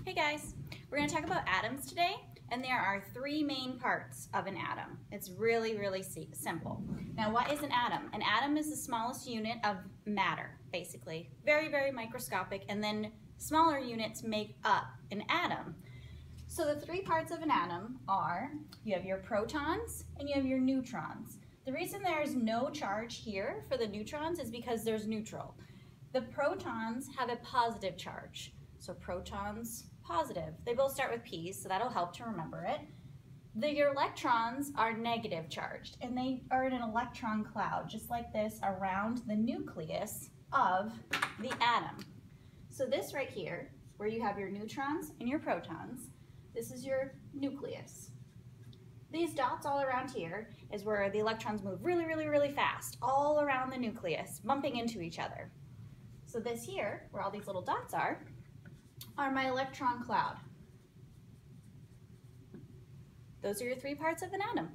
Hey guys, we're going to talk about atoms today, and there are three main parts of an atom. It's really simple. Now, what is an atom? An atom is the smallest unit of matter, basically. Very microscopic, and then smaller units make up an atom. So the three parts of an atom are, you have your protons and you have your neutrons. The reason there's no charge here for the neutrons is because there's neutral. The protons have a positive charge. So protons, positive. They both start with P, so that'll help to remember it. Your electrons are negative charged, and they are in an electron cloud, just like this, around the nucleus of the atom. So this right here, where you have your neutrons and your protons, this is your nucleus. These dots all around here is where the electrons move really fast, all around the nucleus, bumping into each other. So this here, where all these little dots are my electron cloud. Those are your three parts of an atom.